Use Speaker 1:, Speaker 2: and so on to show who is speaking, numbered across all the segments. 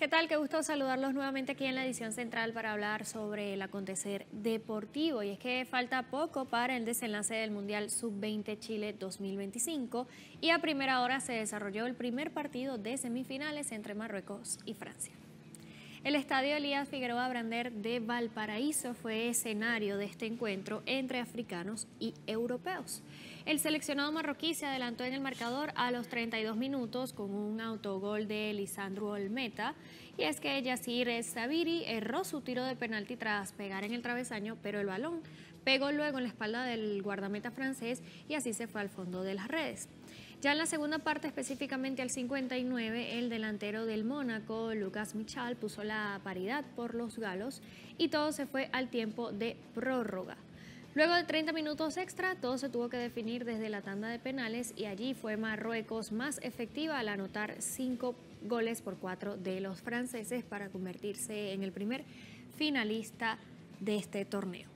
Speaker 1: ¿Qué tal? Qué gusto saludarlos nuevamente aquí en la edición central para hablar sobre el acontecer deportivo. Y es que falta poco para el desenlace del Mundial Sub-20 Chile 2025 y a primera hora se desarrolló el primer partido de semifinales entre Marruecos y Francia. El estadio Elías Figueroa Brander de Valparaíso fue escenario de este encuentro entre africanos y europeos. El seleccionado marroquí se adelantó en el marcador a los 32 minutos con un autogol de Lisandro Olmeta, y es que Yassir Sabiri erró su tiro de penalti tras pegar en el travesaño, pero el balón pegó luego en la espalda del guardameta francés y así se fue al fondo de las redes. Ya en la segunda parte, específicamente al 59, el delantero del Mónaco, Lucas Michal, puso la paridad por los galos y todo se fue al tiempo de prórroga. Luego de 30 minutos extra, todo se tuvo que definir desde la tanda de penales y allí fue Marruecos más efectiva al anotar 5 goles por 4 de los franceses para convertirse en el primer finalista de este torneo.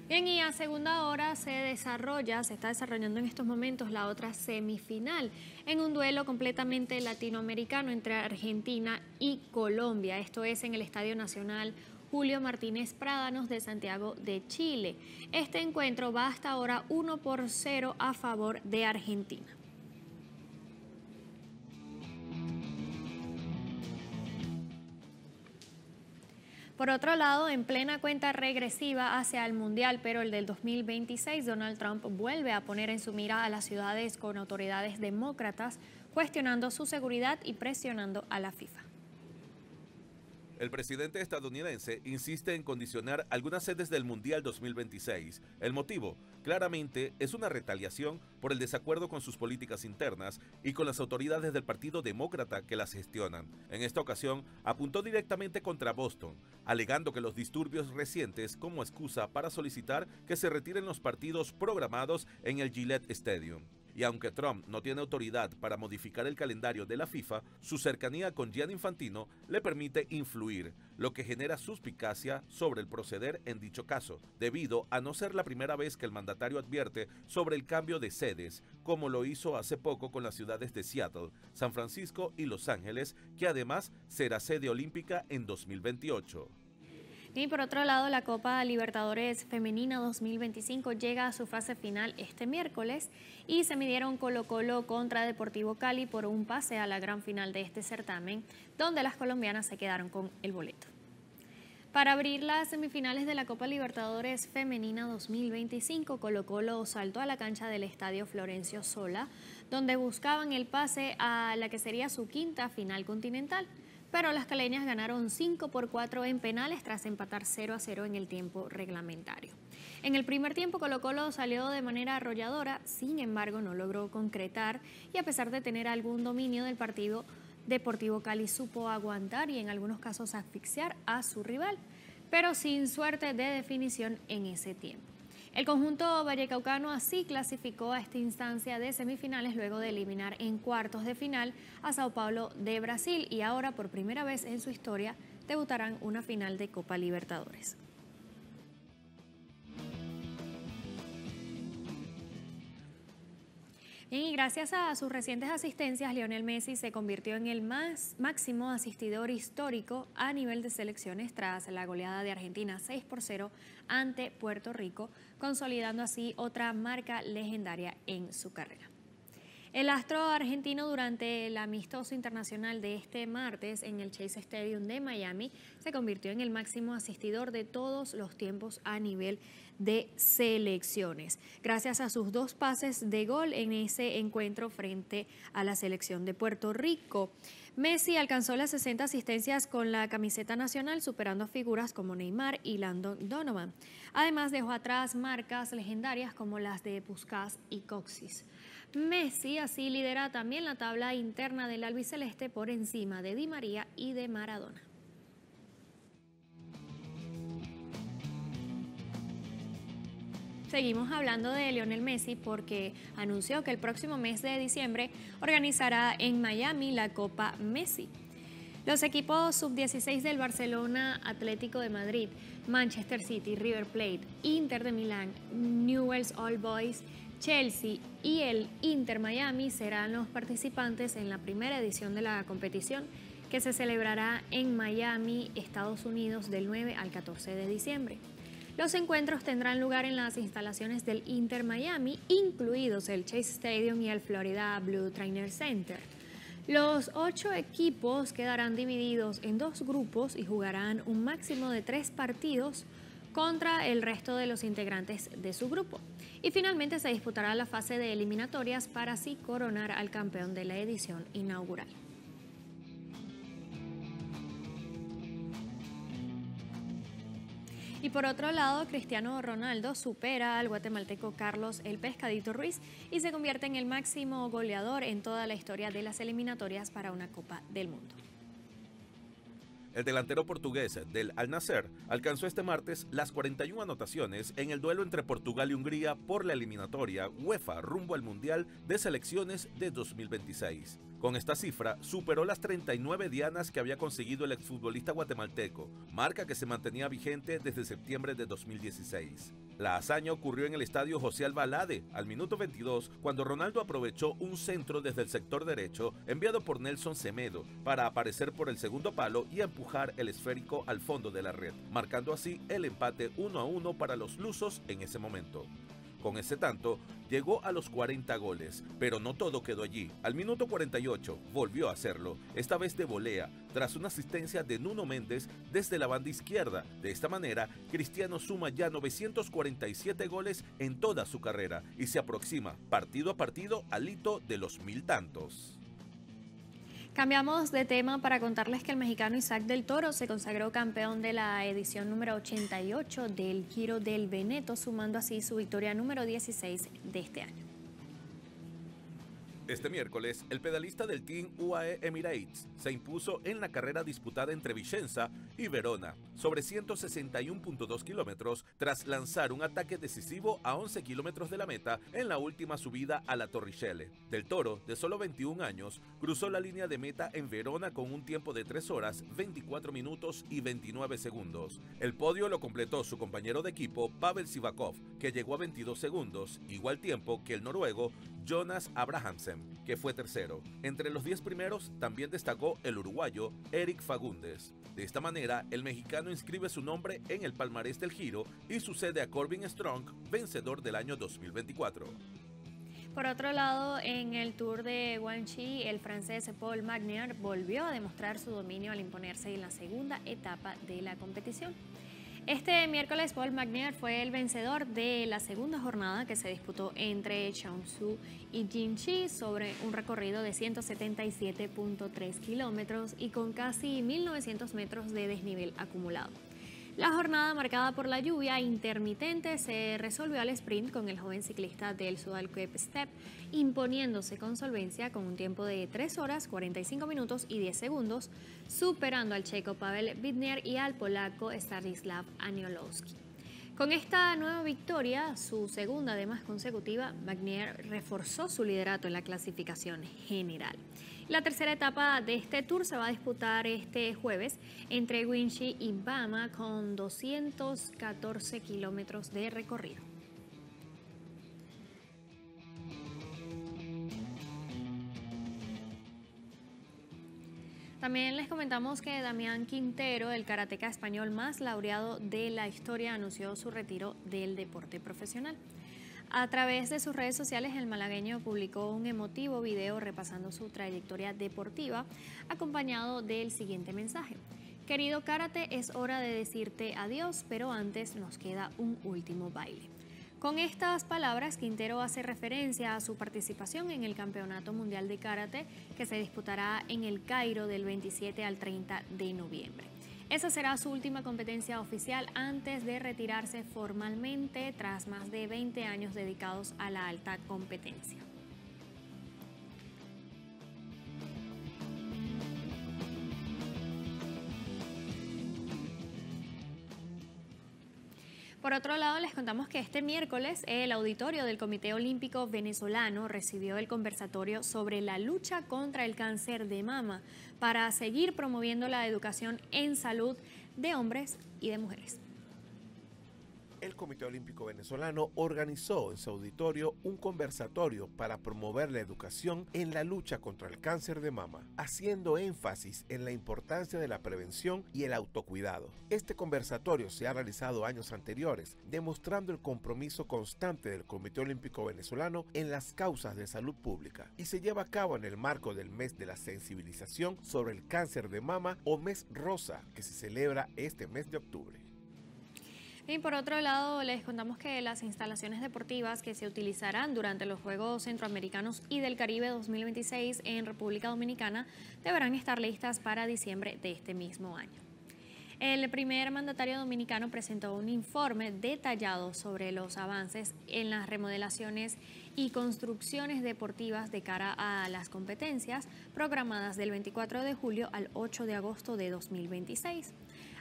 Speaker 1: Bien, y a segunda hora se está desarrollando en estos momentos la otra semifinal, en un duelo completamente latinoamericano entre Argentina y Colombia. Esto es en el Estadio Nacional Julio Martínez Prádanos de Santiago de Chile. Este encuentro va hasta ahora 1-0 a favor de Argentina. Por otro lado, en plena cuenta regresiva hacia el Mundial, pero el del 2026, Donald Trump vuelve a poner en su mira a las ciudades con autoridades demócratas, cuestionando su seguridad y presionando a la FIFA.
Speaker 2: El presidente estadounidense insiste en condicionar algunas sedes del Mundial 2026. El motivo, claramente, es una retaliación por el desacuerdo con sus políticas internas y con las autoridades del Partido Demócrata que las gestionan. En esta ocasión, apuntó directamente contra Boston, alegando que los disturbios recientes como excusa para solicitar que se retiren los partidos programados en el Gillette Stadium. Y aunque Trump no tiene autoridad para modificar el calendario de la FIFA, su cercanía con Gianni Infantino le permite influir, lo que genera suspicacia sobre el proceder en dicho caso, debido a no ser la primera vez que el mandatario advierte sobre el cambio de sedes, como lo hizo hace poco con las ciudades de Seattle, San Francisco y Los Ángeles, que además será sede olímpica en 2028.
Speaker 1: Y por otro lado, la Copa Libertadores Femenina 2025 llega a su fase final este miércoles y se midieron Colo-Colo contra Deportivo Cali por un pase a la gran final de este certamen, donde las colombianas se quedaron con el boleto. Para abrir las semifinales de la Copa Libertadores Femenina 2025, Colo-Colo saltó a la cancha del Estadio Florencio Sola, donde buscaban el pase a la que sería su quinta final continental. Pero las caleñas ganaron 5-4 en penales tras empatar 0-0 en el tiempo reglamentario. En el primer tiempo Colo-Colo salió de manera arrolladora, sin embargo no logró concretar y a pesar de tener algún dominio del partido, Deportivo Cali supo aguantar y en algunos casos asfixiar a su rival, pero sin suerte de definición en ese tiempo. El conjunto vallecaucano así clasificó a esta instancia de semifinales luego de eliminar en cuartos de final a Sao Paulo de Brasil y ahora por primera vez en su historia debutarán una final de Copa Libertadores. Y gracias a sus recientes asistencias, Lionel Messi se convirtió en el máximo asistidor histórico a nivel de selecciones tras la goleada de Argentina 6-0 ante Puerto Rico, consolidando así otra marca legendaria en su carrera. El astro argentino durante el amistoso internacional de este martes en el Chase Stadium de Miami se convirtió en el máximo asistidor de todos los tiempos a nivel de selecciones, gracias a sus 2 pases de gol en ese encuentro frente a la selección de Puerto Rico. Messi alcanzó las 60 asistencias con la camiseta nacional, superando a figuras como Neymar y Landon Donovan. Además, dejó atrás marcas legendarias como las de Puskás y Coxis. Messi así lidera también la tabla interna del albiceleste por encima de Di María y de Maradona. Seguimos hablando de Lionel Messi porque anunció que el próximo mes de diciembre organizará en Miami la Copa Messi. Los equipos sub-16 del Barcelona, Atlético de Madrid, Manchester City, River Plate, Inter de Milán, Newell's Old Boys, Chelsea y el Inter Miami serán los participantes en la primera edición de la competición que se celebrará en Miami, Estados Unidos, del 9 al 14 de diciembre. Los encuentros tendrán lugar en las instalaciones del Inter Miami, incluidos el Chase Stadium y el Florida Blue Trainer Center. Los 8 equipos quedarán divididos en 2 grupos y jugarán un máximo de 3 partidos contra el resto de los integrantes de su grupo. Y finalmente se disputará la fase de eliminatorias para así coronar al campeón de la edición inaugural. Y por otro lado, Cristiano Ronaldo supera al guatemalteco Carlos El Pescadito Ruiz y se convierte en el máximo goleador en toda la historia de las eliminatorias para una Copa del Mundo.
Speaker 2: El delantero portugués del Al Nassr alcanzó este martes las 41 anotaciones en el duelo entre Portugal y Hungría por la eliminatoria UEFA rumbo al Mundial de Selecciones de 2026. Con esta cifra, superó las 39 dianas que había conseguido el exfutbolista guatemalteco, marca que se mantenía vigente desde septiembre de 2016. La hazaña ocurrió en el estadio José Albalade, al minuto 22, cuando Ronaldo aprovechó un centro desde el sector derecho enviado por Nelson Semedo para aparecer por el segundo palo y empujar el esférico al fondo de la red, marcando así el empate 1-1 para los lusos en ese momento. Con ese tanto, llegó a los 40 goles, pero no todo quedó allí. Al minuto 48 volvió a hacerlo, esta vez de volea, tras una asistencia de Nuno Méndez desde la banda izquierda. De esta manera, Cristiano suma ya 947 goles en toda su carrera y se aproxima partido a partido al hito de los 1000 tantos.
Speaker 1: Cambiamos de tema para contarles que el mexicano Isaac del Toro se consagró campeón de la edición número 88 del Giro del Veneto, sumando así su victoria número 16 de este año.
Speaker 2: Este miércoles, el pedalista del Team UAE Emirates se impuso en la carrera disputada entre Vicenza y Verona, sobre 161.2 kilómetros, tras lanzar un ataque decisivo a 11 kilómetros de la meta en la última subida a la Torricelli. Del Toro, de solo 21 años, cruzó la línea de meta en Verona con un tiempo de 3 horas, 24 minutos y 29 segundos. El podio lo completó su compañero de equipo, Pavel Sivakov, que llegó a 22 segundos, igual tiempo que el noruego Jonas Abrahamsen, que fue tercero. Entre los 10 primeros también destacó el uruguayo Eric Fagundes. De esta manera, el mexicano inscribe su nombre en el palmarés del Giro y sucede a Corbin Strong, vencedor del año 2024.
Speaker 1: Por otro lado, en el Tour de Guangxi, el francés Paul Magnier volvió a demostrar su dominio al imponerse en la segunda etapa de la competición. Este miércoles, Paul Magnier fue el vencedor de la segunda jornada que se disputó entre Chaozhou y Jinchi sobre un recorrido de 177.3 kilómetros y con casi 1.900 metros de desnivel acumulado. La jornada, marcada por la lluvia intermitente, se resolvió al sprint con el joven ciclista del Soudal Quick Step imponiéndose con solvencia con un tiempo de 3 horas, 45 minutos y 10 segundos, superando al checo Pavel Widner y al polaco Stanislav Aniolowski. Con esta nueva victoria, su segunda además consecutiva, Magnier reforzó su liderato en la clasificación general. La tercera etapa de este Tour se va a disputar este jueves entre Guangxi y Bama con 214 kilómetros de recorrido. También les comentamos que Damián Quintero, el karateca español más laureado de la historia, anunció su retiro del deporte profesional. A través de sus redes sociales, el malagueño publicó un emotivo video repasando su trayectoria deportiva, acompañado del siguiente mensaje: querido karate, es hora de decirte adiós, pero antes nos queda un último baile. Con estas palabras, Quintero hace referencia a su participación en el Campeonato Mundial de Karate que se disputará en el Cairo del 27 al 30 de noviembre. Esa será su última competencia oficial antes de retirarse formalmente tras más de 20 años dedicados a la alta competencia. Por otro lado, les contamos que este miércoles el auditorio del Comité Olímpico Venezolano recibió el conversatorio sobre la lucha contra el cáncer de mama para seguir promoviendo la educación en salud de hombres y de mujeres.
Speaker 3: El Comité Olímpico Venezolano organizó en su auditorio un conversatorio para promover la educación en la lucha contra el cáncer de mama, haciendo énfasis en la importancia de la prevención y el autocuidado. Este conversatorio se ha realizado años anteriores, demostrando el compromiso constante del Comité Olímpico Venezolano en las causas de salud pública y se lleva a cabo en el marco del mes de la sensibilización sobre el cáncer de mama o mes rosa, que se celebra este mes de octubre.
Speaker 1: Y por otro lado, les contamos que las instalaciones deportivas que se utilizarán durante los Juegos Centroamericanos y del Caribe 2026 en República Dominicana deberán estar listas para diciembre de este mismo año. El primer mandatario dominicano presentó un informe detallado sobre los avances en las remodelaciones y construcciones deportivas de cara a las competencias programadas del 24 de julio al 8 de agosto de 2026.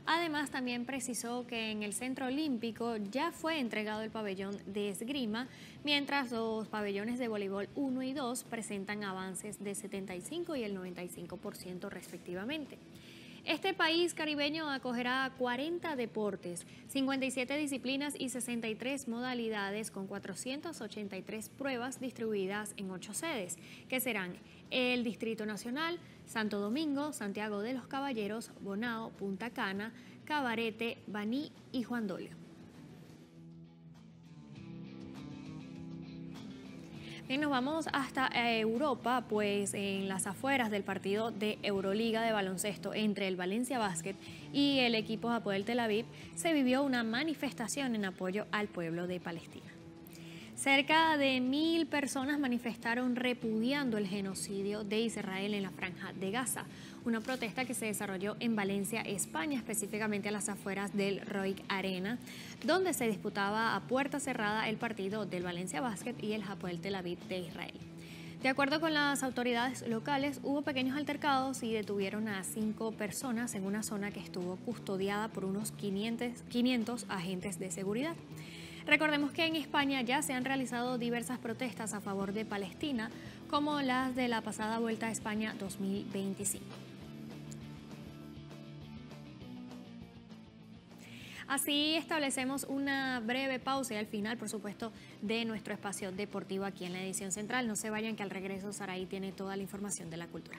Speaker 1: Además, también precisó que en el Centro Olímpico ya fue entregado el pabellón de esgrima, mientras los pabellones de voleibol 1 y 2 presentan avances de 75 y el 95% respectivamente. Este país caribeño acogerá 40 deportes, 57 disciplinas y 63 modalidades con 483 pruebas distribuidas en 8 sedes, que serán el Distrito Nacional, Santo Domingo, Santiago de los Caballeros, Bonao, Punta Cana, Cabarete, Baní y Juan Dolio. Bien, nos vamos hasta Europa, pues en las afueras del partido de Euroliga de baloncesto entre el Valencia Basket y el equipo Hapoel Tel Aviv se vivió una manifestación en apoyo al pueblo de Palestina. Cerca de 1000 personas manifestaron repudiando el genocidio de Israel en la Franja de Gaza, una protesta que se desarrolló en Valencia, España, específicamente a las afueras del Roig Arena, donde se disputaba a puerta cerrada el partido del Valencia Basket y el Hapoel Tel Aviv de Israel. De acuerdo con las autoridades locales, hubo pequeños altercados y detuvieron a 5 personas en una zona que estuvo custodiada por unos 500 agentes de seguridad. Recordemos que en España ya se han realizado diversas protestas a favor de Palestina, como las de la pasada Vuelta a España 2025. Así establecemos una breve pausa y al final, por supuesto, de nuestro espacio deportivo aquí en la edición central. No se vayan, que al regreso Saraí tiene toda la información de la cultura.